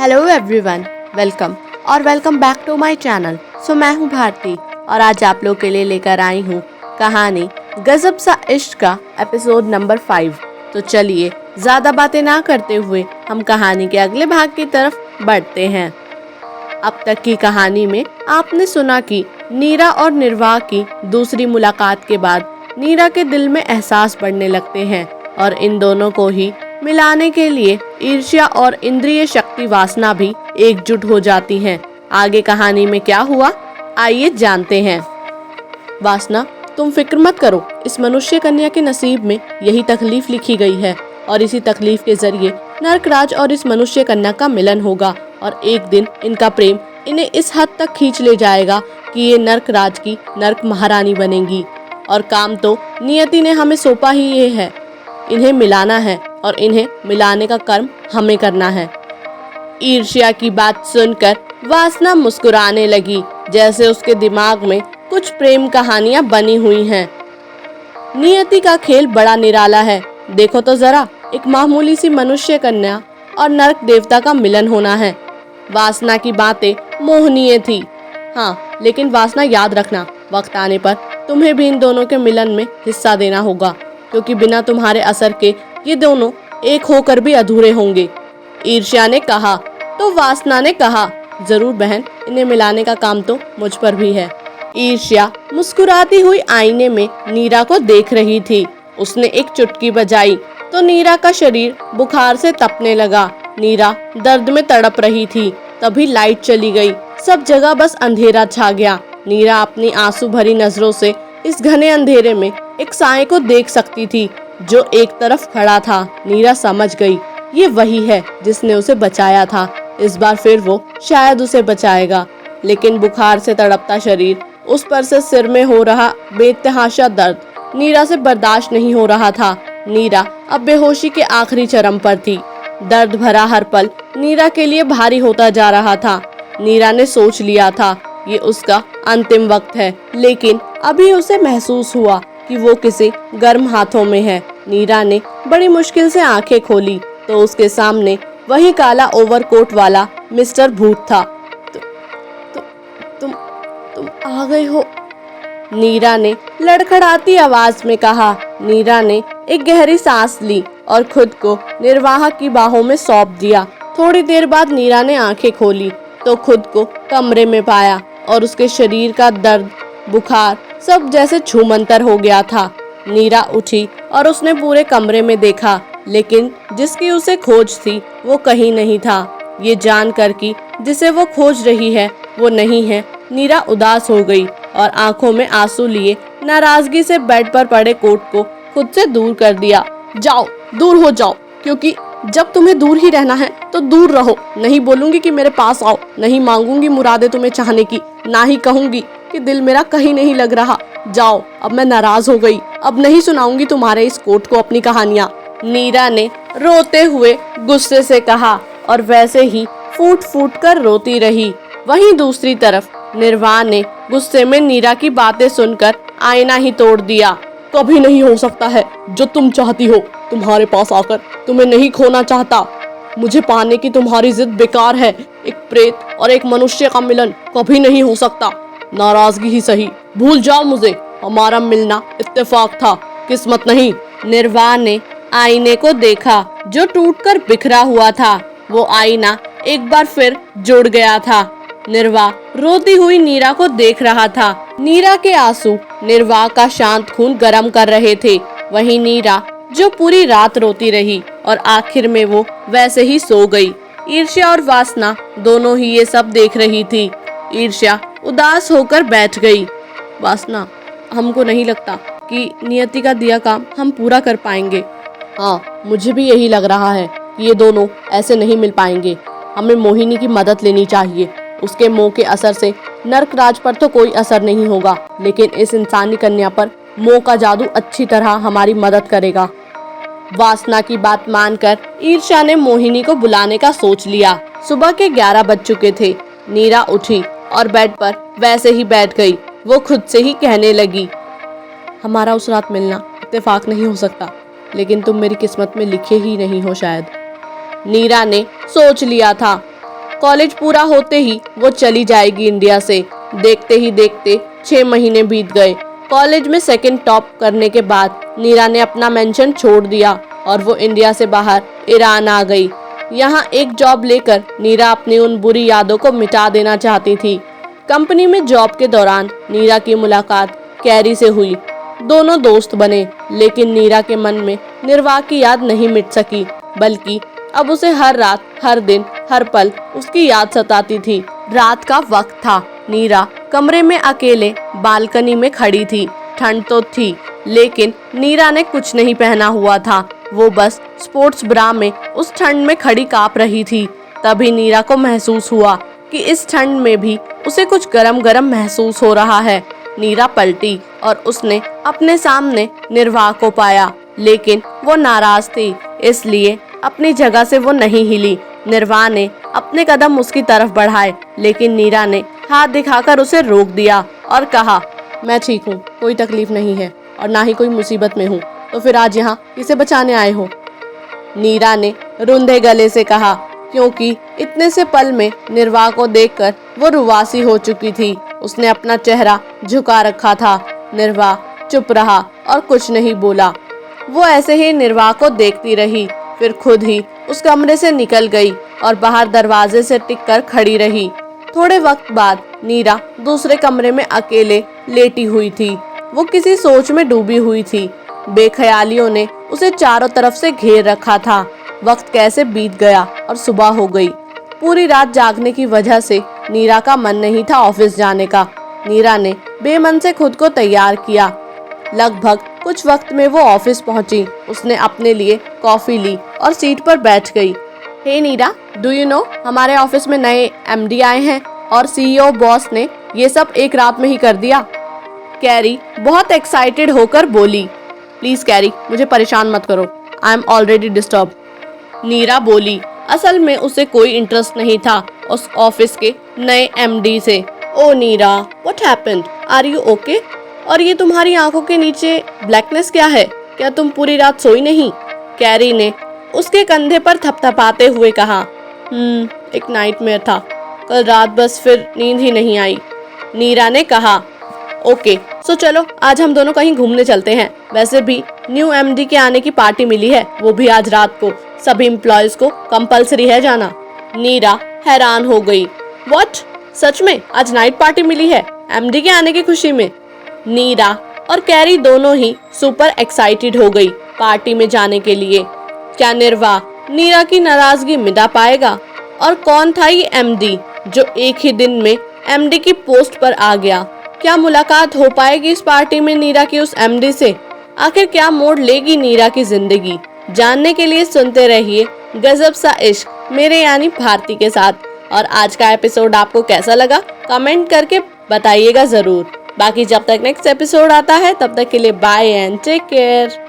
Hello everyone, welcome back to my channel. मैं हूँ भारती और आज आप लोग के लिए लेकर आई हूँ कहानी गजब सा इश्क का एपिसोड नंबर 5। तो चलिए ज़्यादा बातें ना करते हुए हम कहानी के अगले भाग की तरफ बढ़ते हैं। अब तक की कहानी में आपने सुना कि नीरा और निर्वाह की दूसरी मुलाकात के बाद नीरा के दिल में एहसास बढ़ने लगते हैं और इन दोनों को ही मिलाने के लिए ईर्ष्या और इंद्रिय शक्ति वासना भी एकजुट हो जाती हैं। आगे कहानी में क्या हुआ, आइए जानते हैं। वासना, तुम फिक्र मत करो, इस मनुष्य कन्या के नसीब में यही तकलीफ लिखी गई है और इसी तकलीफ के जरिए नरकराज और इस मनुष्य कन्या का मिलन होगा और एक दिन इनका प्रेम इन्हें इस हद तक खींच ले जाएगा कि ये नरकराज की नरक महारानी बनेंगी। और काम तो नियति ने हमें सौंपा ही ये है, इन्हें मिलाना है और इन्हें मिलाने का कर्म हमें करना है। ईर्ष्या की बात सुनकर वासना मुस्कुराने लगी, जैसे उसके दिमाग में कुछ प्रेम कहानियां बनी हुई हैं। नियति का खेल बड़ा निराला है, देखो तो जरा, एक मामूली सी मनुष्य कन्या और नरक देवता का मिलन होना है। वासना की बातें मोहनीय थी, हाँ, लेकिन वासना याद रखना, वक्त आने पर तुम्हें भी इन दोनों के मिलन में हिस्सा देना होगा, क्योंकि बिना तुम्हारे असर के ये दोनों एक होकर भी अधूरे होंगे। ईर्ष्या ने कहा तो वासना ने कहा, जरूर बहन, इन्हें मिलाने का काम तो मुझ पर भी है। ईर्ष्या मुस्कुराती हुई आईने में नीरा को देख रही थी। उसने एक चुटकी बजाई तो नीरा का शरीर बुखार से तपने लगा। नीरा दर्द में तड़प रही थी। तभी लाइट चली गई, सब जगह बस अंधेरा छा गया। नीरा अपनी आंसू भरी नजरों से इस घने अंधेरे में एक साए को देख सकती थी जो एक तरफ खड़ा था। नीरा समझ गई, ये वही है जिसने उसे बचाया था। इस बार फिर वो शायद उसे बचाएगा। लेकिन बुखार से तड़पता शरीर, उस पर से सिर में हो रहा बेतहाशा दर्द नीरा से बर्दाश्त नहीं हो रहा था। नीरा अब बेहोशी के आखिरी चरम पर थी। दर्द भरा हर पल नीरा के लिए भारी होता जा रहा था। नीरा ने सोच लिया था ये उसका अंतिम वक्त है, लेकिन अभी उसे महसूस हुआ कि वो किसी गर्म हाथों में है। नीरा ने बड़ी मुश्किल से आंखें खोली तो उसके सामने वही काला ओवरकोट वाला मिस्टर भूत था। तुम आ गए हो, नीरा ने लड़खड़ाती आवाज में कहा। नीरा ने एक गहरी सांस ली और खुद को निर्वाह की बाहों में सौंप दिया। थोड़ी देर बाद नीरा ने आंखें खोली तो खुद को कमरे में पाया और उसके शरीर का दर्द, बुखार सब जैसे छूमंतर हो गया था। नीरा उठी और उसने पूरे कमरे में देखा, लेकिन जिसकी उसे खोज थी वो कहीं नहीं था। ये जानकर कि जिसे वो खोज रही है वो नहीं है, नीरा उदास हो गई और आंखों में आंसू लिए नाराजगी से बेड पर पड़े कोट को खुद से दूर कर दिया। जाओ, दूर हो जाओ, क्योंकि जब तुम्हें दूर ही रहना है तो दूर रहो। नहीं बोलूंगी कि मेरे पास आओ, नहीं मांगूंगी मुरादे तुम्हें चाहने की, ना ही कहूंगी कि दिल मेरा कहीं नहीं लग रहा। जाओ, अब मैं नाराज हो गई, अब नहीं सुनाऊंगी तुम्हारे इस कोट को अपनी कहानियां, नीरा ने रोते हुए गुस्से से कहा और वैसे ही फूट फूट कर रोती रही। वहीं दूसरी तरफ निर्वाह ने गुस्से में नीरा की बातें सुनकर आईना ही तोड़ दिया। कभी नहीं हो सकता है जो तुम चाहती हो, तुम्हारे पास आकर तुम्हें नहीं खोना चाहता। मुझे पाने की तुम्हारी जिद बेकार है। एक प्रेत और एक मनुष्य का मिलन कभी नहीं हो सकता। नाराजगी ही सही, भूल जाओ मुझे, हमारा मिलना इत्तेफाक था, किस्मत नहीं। निर्वाह ने आईने को देखा जो टूटकर बिखरा हुआ था। वो आईना एक बार फिर जुड़ गया था। निर्वाह रोती हुई नीरा को देख रहा था। नीरा के आंसू निर्वाह का शांत खून गर्म कर रहे थे। वहीं नीरा जो पूरी रात रोती रही और आखिर में वो वैसे ही सो गई। ईर्ष्या और वासना दोनों ही ये सब देख रही थी। ईर्ष्या उदास होकर बैठ गई। वासना, हमको नहीं लगता कि नियति का दिया काम हम पूरा कर पाएंगे। हाँ, मुझे भी यही लग रहा है कि ये दोनों ऐसे नहीं मिल पाएंगे। हमें मोहिनी की मदद लेनी चाहिए। उसके मोह के असर से नरकराज पर तो कोई असर नहीं होगा, लेकिन इस इंसानी कन्या पर मोह का जादू अच्छी तरह हमारी मदद करेगा। वासना की बात मानकर ईर्ष्या ने मोहिनी को बुलाने का सोच लिया। सुबह के 11 बज चुके थे। नीरा उठी और बेड पर वैसे ही बैठ गई। वो खुद से ही कहने लगी, हमारा उस रात मिलना इत्तेफाक नहीं हो सकता, लेकिन तुम मेरी किस्मत में लिखे ही नहीं हो शायद। नीरा ने सोच लिया था। कॉलेज पूरा होते ही वो चली जाएगी इंडिया से। देखते ही देखते 6 महीने बीत गए। कॉलेज में सेकंड टॉप करने के बाद नीरा ने अपना मेंशन छोड़ दिया और वो इंडिया से बाहर ईरान आ गई। यहाँ एक जॉब लेकर नीरा अपनी उन बुरी यादों को मिटा देना चाहती थी। कंपनी में जॉब के दौरान नीरा की मुलाकात कैरी से हुई। दोनों दोस्त बने, लेकिन नीरा के मन में निर्वाह की याद नहीं मिट सकी, बल्कि अब उसे हर रात, हर दिन, हर पल उसकी याद सताती थी। रात का वक्त था। नीरा कमरे में अकेले बालकनी में खड़ी थी। ठंड तो थी, लेकिन नीरा ने कुछ नहीं पहना हुआ था। वो बस स्पोर्ट्स ब्रा में उस ठंड में खड़ी कांप रही थी। तभी नीरा को महसूस हुआ कि इस ठंड में भी उसे कुछ गरम गरम महसूस हो रहा है। नीरा पलटी और उसने अपने सामने निर्वाह को पाया, लेकिन वो नाराज थी, इसलिए अपनी जगह से वो नहीं हिली। निर्वाह ने अपने कदम उसकी तरफ बढ़ाए, लेकिन नीरा ने हाथ दिखाकर उसे रोक दिया और कहा, मैं ठीक हूँ, कोई तकलीफ नहीं है और ना ही कोई मुसीबत में हूँ। तो फिर आज यहाँ किसे बचाने आए हो? नीरा ने रुंधे गले से कहा, क्योंकि इतने से पल में निर्वाह को देखकर वो रुवासी हो चुकी थी। उसने अपना चेहरा झुका रखा था। निर्वाह चुप रहा और कुछ नहीं बोला। वो ऐसे ही निर्वाह को देखती रही, फिर खुद ही उस कमरे से निकल गई और बाहर दरवाजे से टिककर खड़ी रही। थोड़े वक्त बाद नीरा दूसरे कमरे में अकेले लेटी हुई थी। वो किसी सोच में डूबी हुई थी। बेख्यालियों ने उसे चारों तरफ से घेर रखा था। वक्त कैसे बीत गया और सुबह हो गई। पूरी रात जागने की वजह से नीरा का मन नहीं था ऑफिस जाने का। नीरा ने बेमन से खुद को तैयार किया। लगभग कुछ वक्त में वो ऑफिस पहुंची। उसने अपने लिए कॉफी ली और सीट पर बैठ गई। हे नीरा, डू यू नो हमारे ऑफिस में नए एमडी आए हैं और सीईओ बॉस ने ये सब एक रात में ही कर दिया। कैरी बहुत एक्साइटेड होकर बोली। प्लीज कैरी, मुझे परेशान मत करो, आई एम ऑलरेडी डिस्टर्ब। नीरा बोली। असल में उसे कोई इंटरेस्ट नहीं था उस ऑफिस के नए एमडी से। Oh Neera, what happened? Are you okay? और ये तुम्हारी आंखों के नीचे ब्लैकनेस क्या है? क्या तुम पूरी रात सोई नहीं? कैरी ने उसके कंधे पर थपथपाते हुए कहा, एक नाइटमेयर था कल रात, बस फिर नींद ही नहीं आई। नीरा ने कहा, ओके, सो चलो आज हम दोनों कहीं घूमने चलते हैं। वैसे भी न्यू एमडी के आने की पार्टी मिली है, वो भी आज रात को। सभी एम्प्लॉयज को कंपलसरी है जाना। नीरा हैरान हो गई। व्हाट? सच में आज नाइट पार्टी मिली है एमडी के आने की खुशी में? नीरा और कैरी दोनों ही सुपर एक्साइटेड हो गई पार्टी में जाने के लिए। क्या निर्वाह नीरा की नाराजगी मिटा पाएगा? और कौन था ये एमडी जो एक ही दिन में एमडी की पोस्ट पर आ गया? क्या मुलाकात हो पाएगी इस पार्टी में नीरा की उस एमडी से? आखिर क्या मोड़ लेगी नीरा की जिंदगी? जानने के लिए सुनते रहिए गजब सा इश्क मेरे यानी भारती के साथ। और आज का एपिसोड आपको कैसा लगा कमेंट करके बताइएगा जरूर। बाकी जब तक नेक्स्ट एपिसोड आता है तब तक के लिए बाय एंड टेक केयर।